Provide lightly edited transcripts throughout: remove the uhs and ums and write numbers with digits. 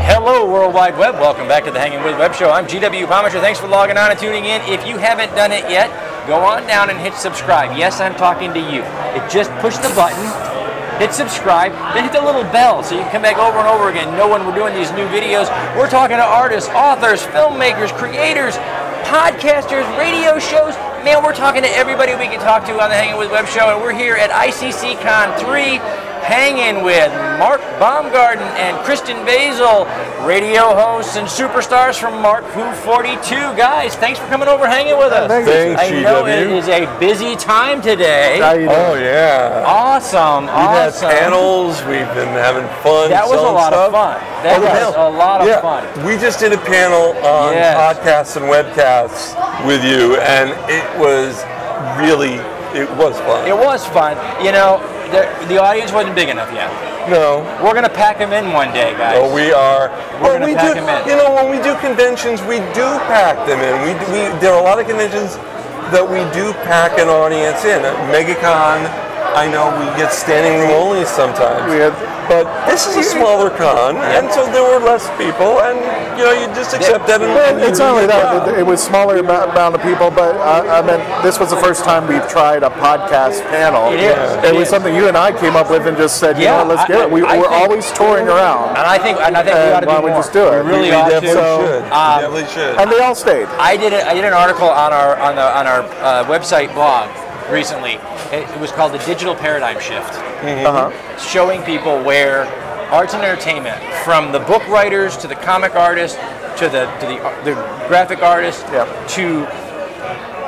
Hello, World Wide Web. Welcome back to the Hangin With Web Show. I'm GW Pomichter. Thanks for logging on and tuning in. If you haven't done it yet, go on down and hit subscribe. Yes, I'm talking to you. Just push the button, hit subscribe, then hit the little bell so you can come back over and over again, know when we're doing these new videos. We're talking to artists, authors, filmmakers, creators, podcasters, radio shows. Man, we're talking to everybody we can talk to on the Hangin With Web Show, and we're here at ICCon3. Hanging with Mark Baumgarten and Christian Basel, radio hosts and superstars from MarkWho42. Guys, thanks for coming over, hanging with us. Thanks, I know it is a busy time today. Oh yeah, awesome! We've had panels. We've been having fun. That was a lot of fun. That was a lot of fun. We just did a panel on podcasts and webcasts with you, and it was fun. It was fun. You know, the audience wasn't big enough yet. No. We're going to pack them in one day, guys. Oh, we are. We're going to pack them in. You know, when we do conventions, we do pack them in. There are a lot of conventions that we do pack an audience in. At MegaCon, I know we get standing room only sometimes. But this is a smaller con, and so there were less people, and you know, you just accept that. It's not only that; it was smaller amount of people, but I mean, this was the first time we've tried a podcast panel. It was something you and I came up with and just said, you know, let's get it. We're always touring around, and I think we ought to do more. We just do it? We really ought to. Definitely should. And they all stayed. I did an article on our website blog recently. It was called The Digital Paradigm Shift, showing people where arts and entertainment, from the book writers to the comic artists to the graphic artists to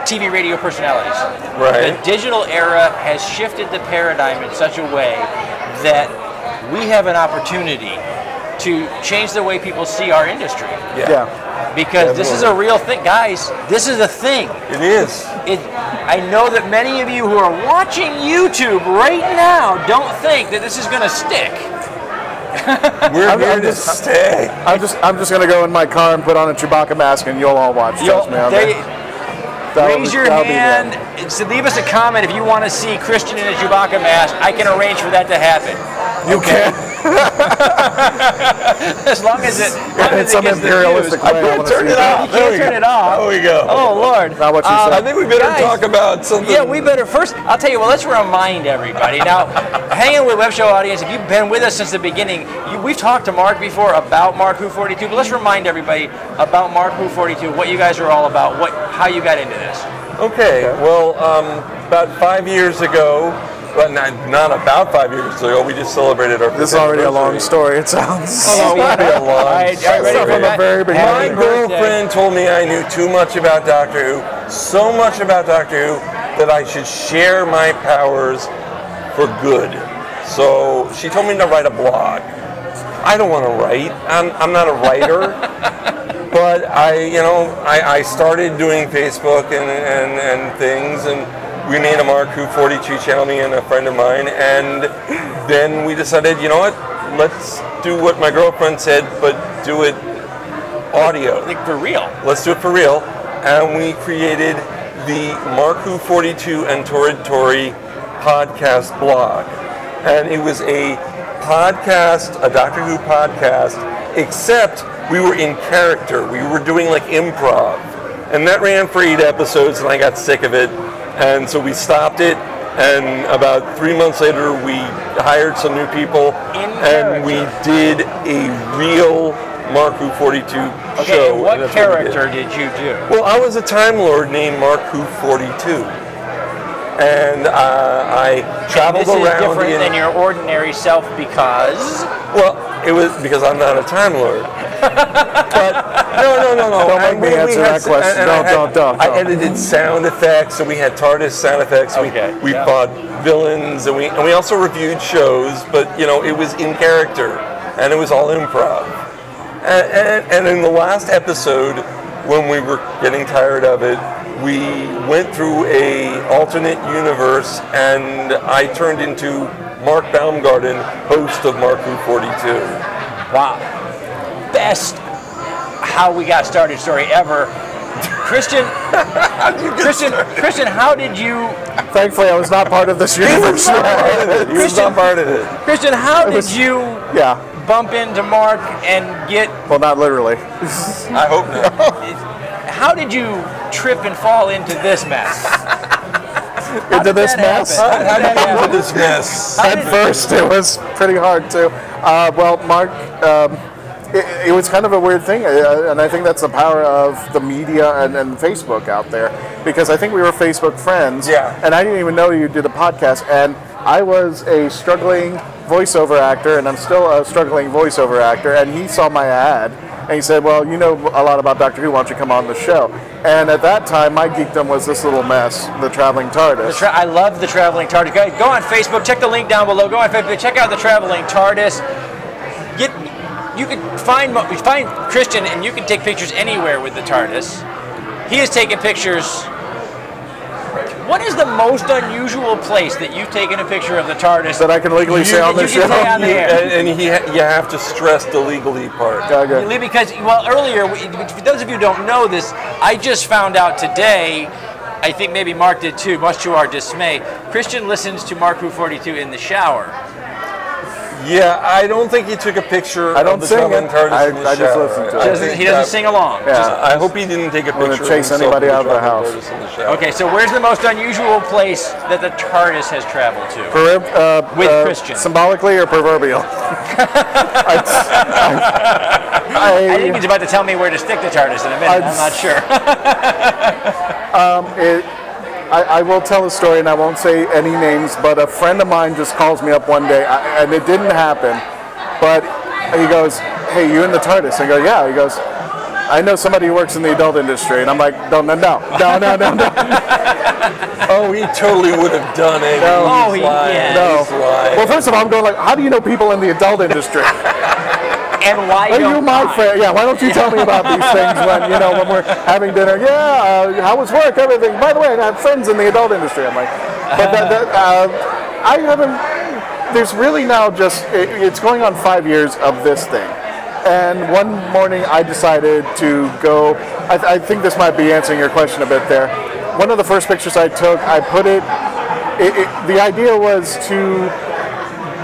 TV radio personalities. Right. The digital era has shifted the paradigm in such a way that we have an opportunity to change the way people see our industry. Because this is a real thing, guys. This is a thing. It is. I know that many of you who are watching YouTube right now don't think that this is going to stick. We're here to stay. I'm just going to go in my car and put on a Chewbacca mask, and you'll all watch. Trust me. Raise your hand. So leave us a comment if you want to see Christian in a Chewbacca mask. I can arrange for that to happen. You can. As long as it it's some imperialistic way. I can't turn it off. You can't turn it off. There we go. Oh Lord. Not what you said. I think we better talk about something. Yeah, we better first. I'll tell you what. Let's remind everybody now. Hanging with Web Show audience, if you've been with us since the beginning, we've talked to Mark before about MarkWho42, but let's remind everybody about MarkWho42, what you guys are all about, how you got into this. Okay. Well, about 5 years ago. Well, not about 5 years ago. We just celebrated our. This is already a long story. It sounds. Oh, it won't be a long story. My girlfriend told me I knew too much about Doctor Who, so much about Doctor Who that I should share my powers for good. So she told me to write a blog. I don't want to write. I'm not a writer. But I started doing Facebook and things, and we made a MarkWho42 channel, me and a friend of mine, and then we decided, you know what, let's do what my girlfriend said, but do it audio. Like for real. Let's do it for real. And we created the MarkWho42 and Torchwood podcast blog. And it was a podcast, a Doctor Who podcast, except we were in character. We were doing like improv. And that ran for 8 episodes, and I got sick of it. And so we stopped it, and about 3 months later we hired some new people, and we did a real MarkWho42 show. Okay, and what character did you do? Well, I was a Time Lord named MarkWho42. And I traveled around. This is different than your ordinary self because? Well, it was because I'm not a Time Lord. But no. Don't make me answer that question. Don't. I edited sound effects, so we had TARDIS sound effects. We fought villains, and we also reviewed shows. But you know, it was in character, and it was all improv. And in the last episode, when we were getting tired of it, we went through a alternate universe, and I turned into Mark Baumgarten, host of MarkWho42. Wow. Best how we got started story ever. Christian, how did you... Thankfully, I was not part of this universe. He was not part of it. Christian, how did you bump into Mark and get... Well, not literally. I hope not. How did you trip and fall into this mess? Into this mess? How did you get into this mess? At first, it was pretty hard, too. Well, Mark... It was kind of a weird thing, and I think that's the power of the media and Facebook out there, because I think we were Facebook friends, and I didn't even know you did a podcast, and I was a struggling voiceover actor, and I'm still a struggling voiceover actor, and he saw my ad, and he said, well, you know a lot about Doctor Who, why don't you come on the show? And at that time, my geekdom was this little mess, the Traveling TARDIS. I love the Traveling TARDIS. Guys, go on Facebook, check the link down below, go on Facebook, check out the Traveling TARDIS. You can find Christian, and you can take pictures anywhere with the TARDIS. He has taken pictures. What is the most unusual place that you've taken a picture of the TARDIS that I can legally say on the show? On the air? And you have to stress the legally part. Okay. Because, well, earlier, for those of you who don't know this, I just found out today, I think maybe Mark did too, much to our dismay, Christian listens to MarkWho42 in the shower. Yeah, I don't think he took a picture of the Traveling TARDIS in the shower. I just listened to it. He doesn't sing along. Yeah, I hope he didn't take a picture of chase anybody out of the house. Okay, so where's the most unusual place that the TARDIS has traveled to? With Christian. Symbolically or proverbial? I think he's about to tell me where to stick the TARDIS in a minute. I'm not sure. I will tell a story, and I won't say any names, but a friend of mine just calls me up one day, and it didn't happen, but he goes, hey, you in the TARDIS? I go, yeah. He goes, I know somebody who works in the adult industry, and I'm like, no. Oh, he totally would have done it. No. Well, first of all, I'm going like, how do you know people in the adult industry? And why are you my friend? Yeah, why don't you tell me about these things when we're having dinner? Yeah, how was work? Everything. By the way, I have friends in the adult industry. I'm like, but I haven't. There's really now just it's going on 5 years of this thing, and one morning I decided to go. I think this might be answering your question a bit there. One of the first pictures I took, I put it. The idea was to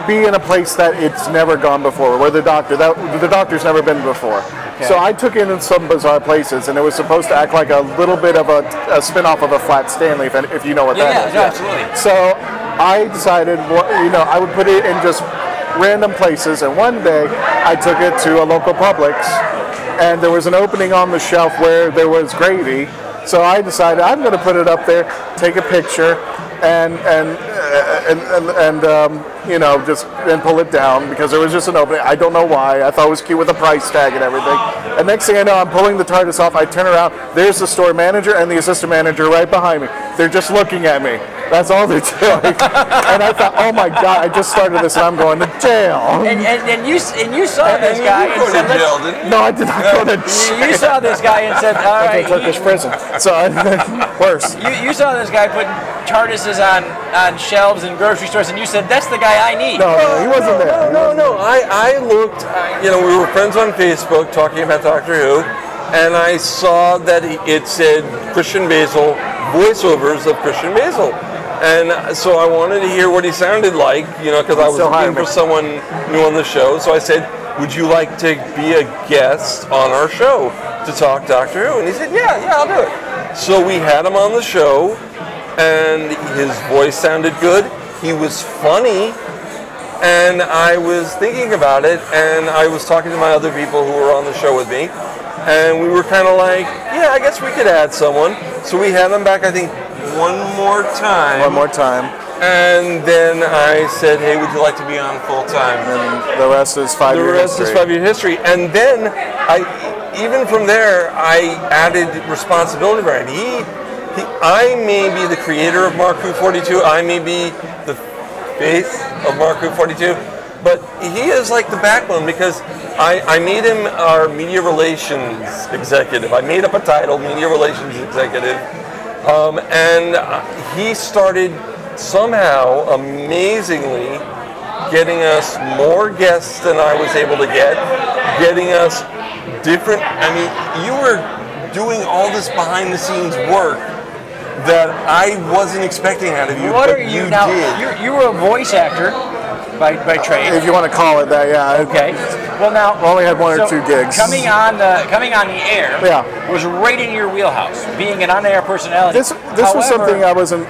be in a place that it's never gone before, where the doctor's never been before. Okay. So I took it in some bizarre places, and it was supposed to act like a little bit of a spin-off of a Flat Stanley, if you know what that is. Yeah, absolutely. So I decided, I would put it in just random places, and one day I took it to a local Publix, and there was an opening on the shelf where there was gravy. So I decided I'm going to put it up there, take a picture, and just pull it down because there was just an opening. I don't know why. I thought it was cute with a price tag and everything. And next thing I know, I'm pulling the TARDIS off. I turn around. There's the store manager and the assistant manager right behind me. They're just looking at me. That's all they're doing. And I thought, oh my God, I just started this and I'm going to jail. And you saw this guy and said, no, I did not go to jail. You saw this guy and said, all right. Turkish prison. So worse. You saw this guy putting TARDISes on shelves in grocery stores, and you said, that's the guy I need. No, he wasn't there. No. I looked, we were friends on Facebook talking about Doctor Who, and I saw that it said Christian Basel, voiceovers of Christian Basel. And so I wanted to hear what he sounded like, because I was looking for someone new on the show. So I said, would you like to be a guest on our show to talk Doctor Who? And he said, yeah, I'll do it. So we had him on the show, and his voice sounded good. He was funny, and I was thinking about it, and I was talking to my other people who were on the show with me, and we were kind of like, yeah, I guess we could add someone. So we had him back, I think, one more time. And then I said, hey, would you like to be on full time? And the rest is 5 years. The rest is 5 year history. And then even from there, I added responsibility for him. I may be the creator of MarkWho42. I may be the face of MarkWho42. but he is like the backbone because I made him our media relations executive. I made up a title, media relations executive, and he started somehow, amazingly, getting us more guests than I was able to get, getting us different. I mean, you were doing all this behind the scenes work that I wasn't expecting out of you. What are you now? You were a voice actor by trade. If you want to call it that, yeah. Okay. Well, now we only had one or two gigs. Coming on the air was right in your wheelhouse. Being an on-air personality. This was something I wasn't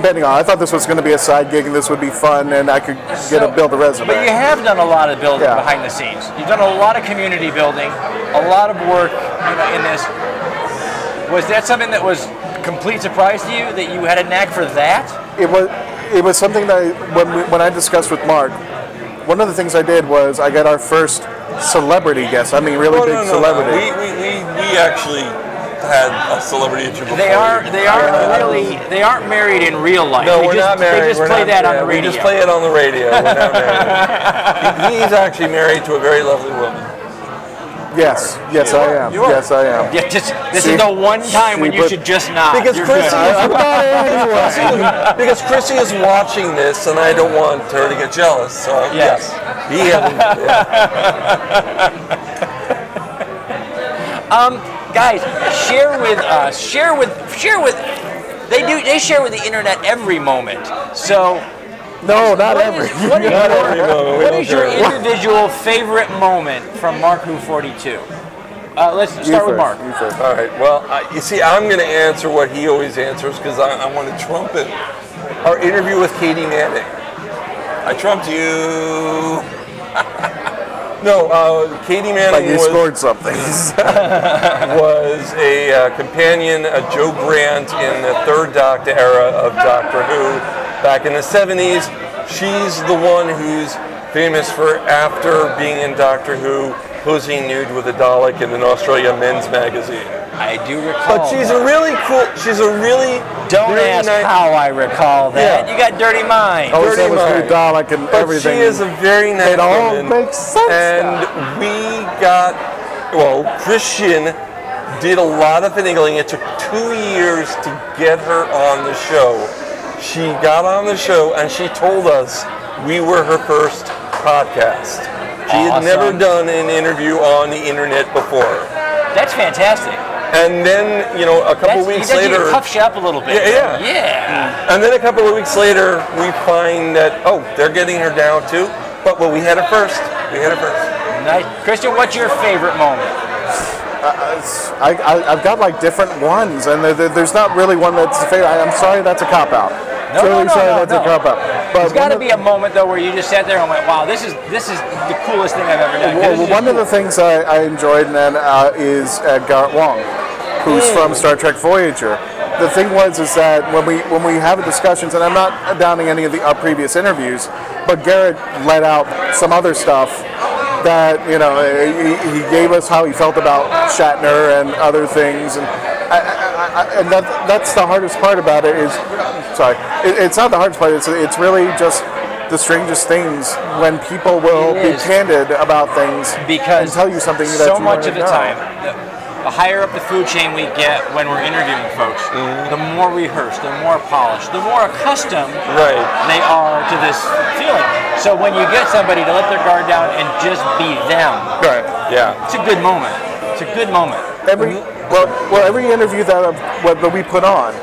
betting on. I thought this was going to be a side gig and this would be fun and I could build a resume. But you have done a lot of building behind the scenes. You've done a lot of community building, a lot of work in this. Was that something that was a complete surprise to you, that you had a knack for that? It was something that when I discussed with Mark, one of the things I did was I got our first celebrity guest. I mean, really big celebrity. We actually had a celebrity interview. They aren't married in real life. No, we're not married. They just play that on the radio. We just play it on the radio. We're not married. He's actually married to a very lovely woman. Yes, I am. Yes, I am. Yeah, this is the one time when you should just not. Because because Chrissy is watching this, and I don't want her to get jealous. So yes, he hasn't. Guys, share with they share with the internet every moment. So no, not every. What is your individual favorite moment from MarkWho42? Let's start with Mark. All right. Well, you see, I'm going to answer what he always answers because I want to trump it. Our interview with Katie Manning. I trumped you. No, Katie Manning scored something. was a companion, Joe Grant in the third Doctor era of Doctor Who. Back in the 70s, she's the one who's famous for, after being in Doctor Who, posing nude with a Dalek in an Australia men's magazine. I do recall. But she's a really cool. She's a really don't ask how I recall that. You got dirty mind. Oh, dirty mind. Dalek and everything. She is a very nice woman. It all makes sense. And we got Christian did a lot of finagling. It took 2 years to get her on the show. She got on the show and she told us we were her first podcast. She had never done an interview on the internet before. That's fantastic. And then, a couple weeks later, puffs you up a little bit. Yeah. And then a couple of weeks later, we find that they're getting her down too. But we had her first. Nice. Christian, what's your favorite moment? I've got different ones, and there's not really one that's a favorite. I'm sorry, that's a cop out. No. That's a cop out. But there's got to be a moment though where you just sat there and went, "Wow, this is the coolest thing I've ever done." Well, one of the things I enjoyed is Garrett Wang, who's from Star Trek Voyager. The thing is that when we have discussions, and I'm not downing any of our previous interviews, but Garrett let out some other stuff that he gave us how he felt about Shatner and other things, and that's the hardest part about it. It's not the hardest part. It's really just the strangest things when people will be candid about things and tell you something that so much of the time. The higher up the food chain we get when we're interviewing folks, the more rehearsed, the more polished, the more accustomed they are to this feeling. So when you get somebody to let their guard down and just be them, it's a good moment. It's a good moment. Every interview that we put on,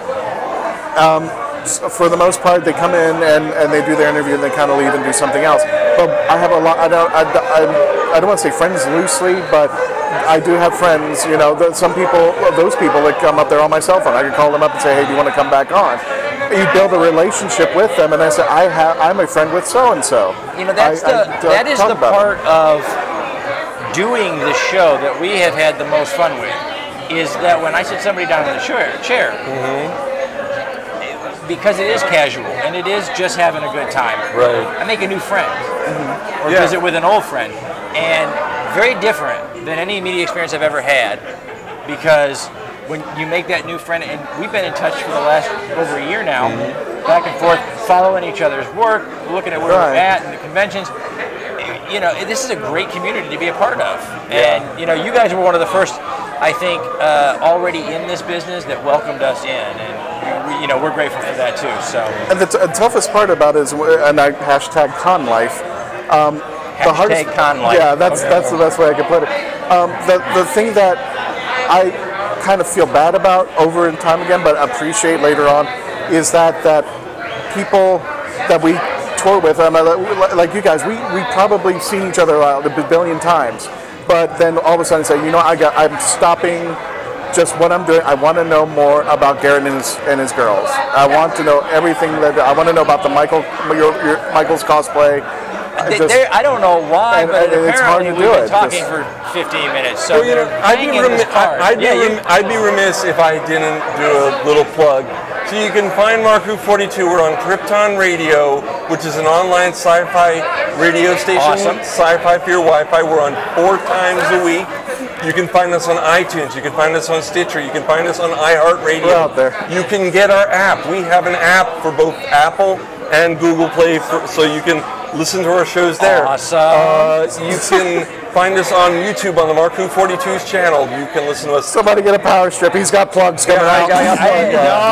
for the most part, they come in and they do their interview and they kind of leave and do something else. But I have a lot. I don't want to say friends loosely, but I do have friends. Some people, those people that come up, they're on my cell phone. I can call them up and say, "Hey, do you want to come back on?" You build a relationship with them, and I say, "I'm a friend with so and so." That is the part of doing the show that we have had the most fun with. Is that when I sit somebody down in the chair. Because it is casual and it is just having a good time. Right. I make a new friend or visit with an old friend, and very different than any media experience I've ever had, because when you make that new friend, and we've been in touch for the last over a year now, back and forth, following each other's work, looking at where we're at and the conventions. You know, this is a great community to be a part of. And, you know, you guys were one of the first, I think, already in this business that welcomed us in. And, you know, we're grateful for that too. So. And the toughest part about it is, and I hashtag con life. The hardest, con life. Yeah, that's the best way I could put it. The thing that I kind of feel bad about over and time again, but appreciate later on, is that people that we tour with, like you guys, we probably seen each other a billion times, but then all of a sudden say, you know, I'm stopping just what I'm doing. I want to know more about Garrett and his girls. I want to know everything I want to know about the Michael's cosplay. I don't know why, but it's hard apparently to we've been talking for 15 minutes. So well, you know, I'd be remiss if I didn't do a little plug. So you can find MarkWho42. We're on Krypton Radio, which is an online sci-fi radio station. Awesome. Sci-fi for your Wi-Fi. We're on 4 times a week. You can find us on iTunes. You can find us on Stitcher. You can find us on iHeartRadio. We're out there. You can get our app. We have an app for both Apple and Google Play, so you can listen to our shows there. Awesome. You can find us on YouTube on the MarkWho42's channel. You can listen to us. Somebody get a power strip. He's got plugs coming out.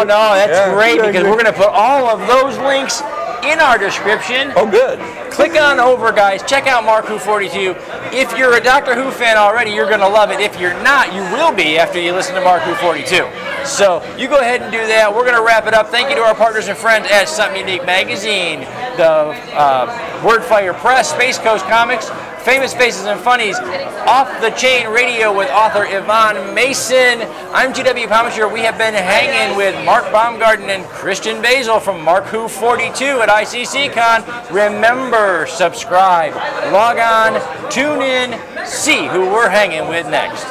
No, that's great, because we're going to put all of those links in our description. Oh, good. Click on over, guys. Check out MarkWho42. If you're a Doctor Who fan already, you're going to love it. If you're not, you will be after you listen to MarkWho42. So you go ahead and do that. We're going to wrap it up. Thank you to our partners and friends at Something Unique Magazine, the Wordfire Press, Space Coast Comics, Famous Faces and Funnies, Off the Chain Radio with author Yvonne Mason. I'm GW Pomichter. We have been hanging with Mark Baumgarten and Christian Basel from MarkWho42 at ICCon. Remember, subscribe, log on, tune in, see who we're hanging with next.